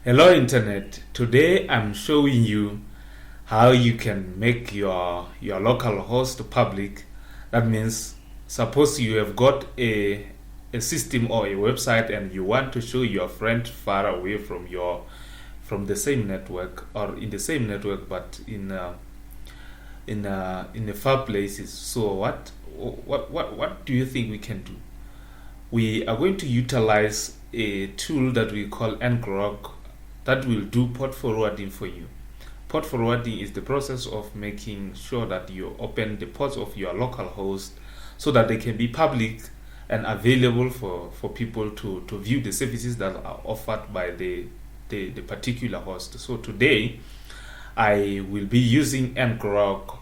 Hello Internet. Today I'm showing you how you can make your local host public. That means suppose you have got a system or a website and you want to show your friend far away from the same network or in the same network but in the far places. So what do you think we can do? We are going to utilize a tool that we call Ngrok that will do port forwarding for you. Port forwarding is the process of making sure that you open the ports of your local host so that they can be public and available for people to view the services that are offered by the particular host. So today I will be using Ngrok.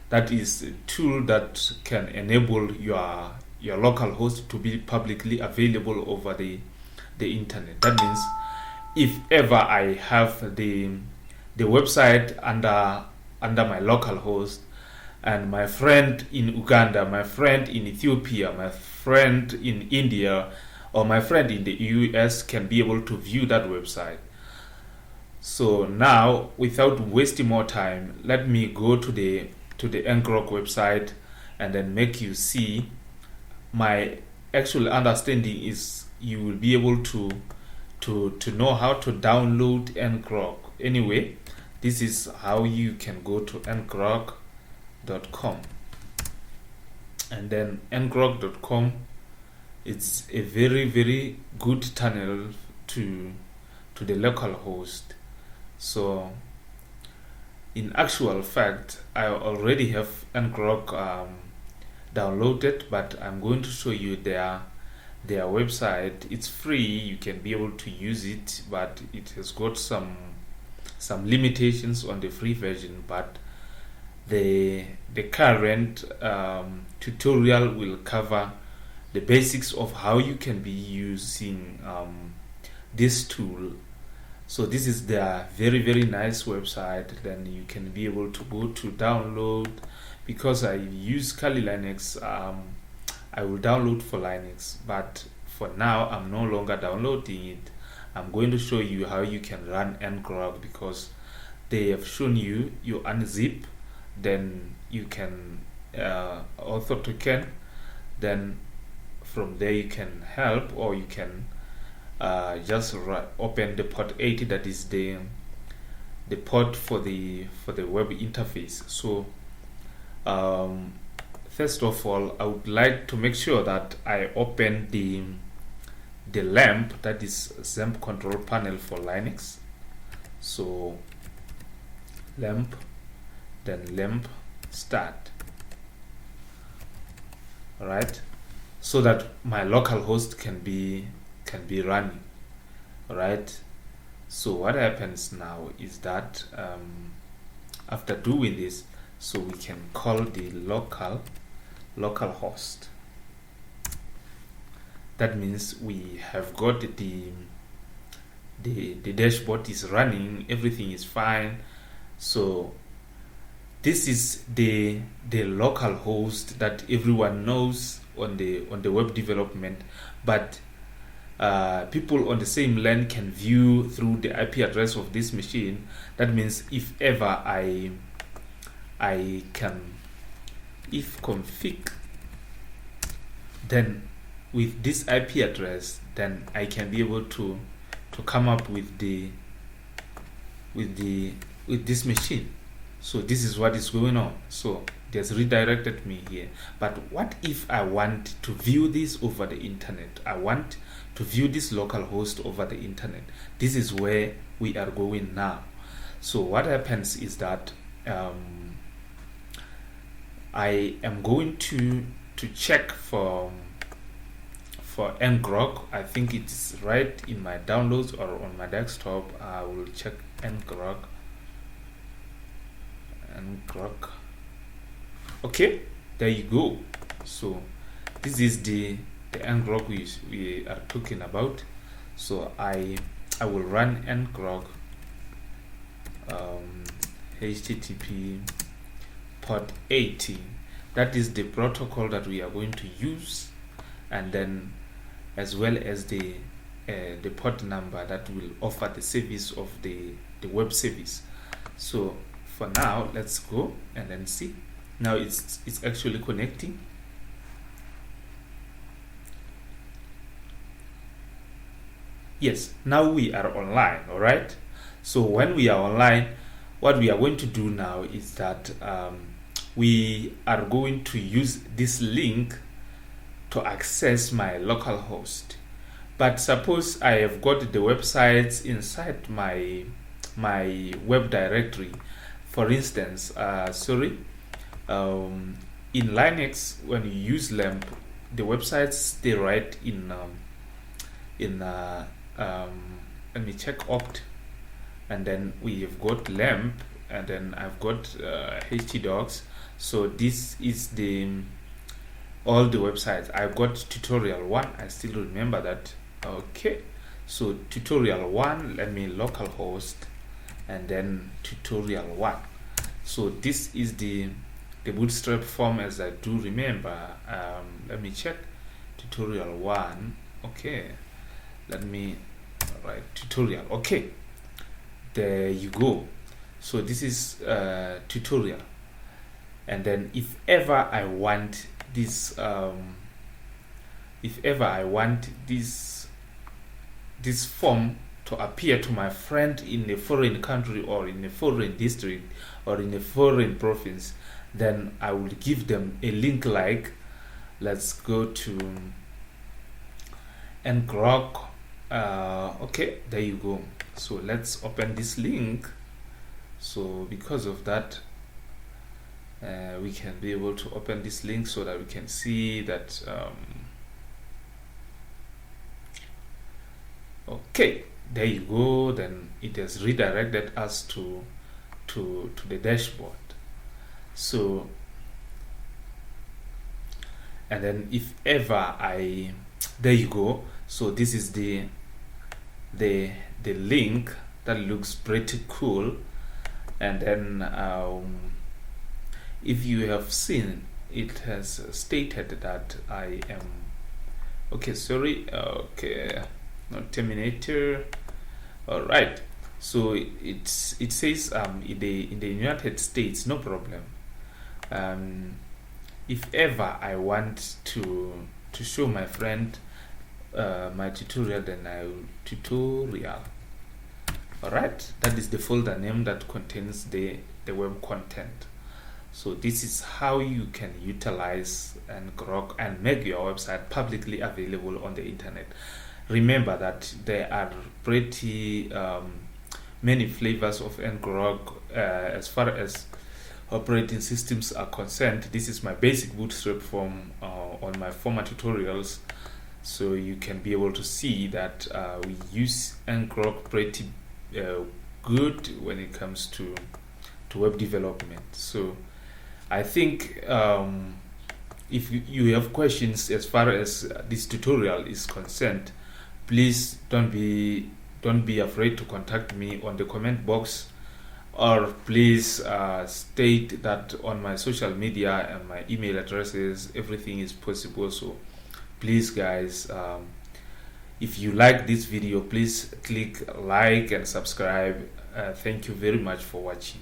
That is a tool that can enable your local host to be publicly available over the internet. That means if ever I have the website under my local host and my friend in Uganda, my friend in Ethiopia, my friend in India, or my friend in the US can be able to view that website. So now, without wasting more time, let me go to the Ngrok website and then make you see. My actual understanding is you will be able to know how to download Ngrok. Anyway, this is how you can go to ngrok.com, and then ngrok.com, it's a very good tunnel to the local host. So in actual fact, I already have Ngrok downloaded, but I'm going to show you their website. It's free, you can be able to use it, but it has got some limitations on the free version. But the current tutorial will cover the basics of how you can be using this tool. So this is their very nice website. Then you can be able to go to download. Because I use Kali Linux, I will download for Linux, but for now I'm no longer downloading it. I'm going to show you how you can run Ngrok, because they have shown you unzip, then you can author token, then from there you can help, or you can just open the port 80, that is the port for the web interface. So first of all, I would like to make sure that I open the lamp, that is XAMPP control panel for Linux. So lamp, then lamp start. Alright, so that my local host can be running. Alright, so what happens now is that after doing this, so we can call the local host. That means we have got the dashboard is running, everything is fine. So this is the local host that everyone knows on the web development, but people on the same LAN can view through the IP address of this machine. That means if ever I can, if config, then with this IP address, then I can be able to come up with this machine. So this is what is going on. So it has redirected me here. But what if I want to view this over the internet? I want to view this local host over the internet. This is where we are going now. So what happens is that I am going to check for Ngrok. I think it's right in my downloads or on my desktop. I will check Ngrok. Okay, there you go. So this is the Ngrok we are talking about. So I will run Ngrok HTTP port 80. That is the protocol that we are going to use, and then as well as the the port number that will offer the service of the web service. So for now, let's go and then see. Now it's actually connecting. Yes, now we are online. All right. So when we are online, what we are going to do now is that we are going to use this link to access my local host. But suppose I have got the websites inside my web directory. For instance, in Linux, when you use LAMP, the websites stay right in let me check opt, and then we have got LAMP, and then I've got htdocs. So this is all the websites. I've got tutorial 1. I still remember that. Okay, so tutorial 1, let me localhost, and then tutorial 1. So this is the bootstrap form, as I do remember. Let me check tutorial 1. Okay, let me write tutorial. Okay, there you go. So this is tutorial, and then if ever I want this this form to appear to my friend in a foreign country, or in a foreign district, or in a foreign province, then I will give them a link like, let's go to Ngrok. Okay, there you go. So let's open this link. So because of that, we can be able to open this link so that we can see that okay, there you go. Then it has redirected us to the dashboard. So, and then if ever there you go. So this is the link that looks pretty cool. And then if you have seen, it has stated that I am okay, sorry, okay, not Terminator. All right, so it says in the United States, no problem. If ever I want to show my friend my tutorial, then I will tutorial. Alright, that is the folder name that contains the web content. So this is how you can utilize Ngrok and make your website publicly available on the internet. Remember that there are pretty many flavors of Ngrok as far as operating systems are concerned. This is my basic bootstrap form on my former tutorials, so you can be able to see that we use Ngrok pretty good when it comes to web development. So I think if you have questions as far as this tutorial is concerned, please don't be afraid to contact me on the comment box, or please state that on my social media and my email addresses. Everything is possible. So please guys, if you like this video, please click like and subscribe. Thank you very much for watching.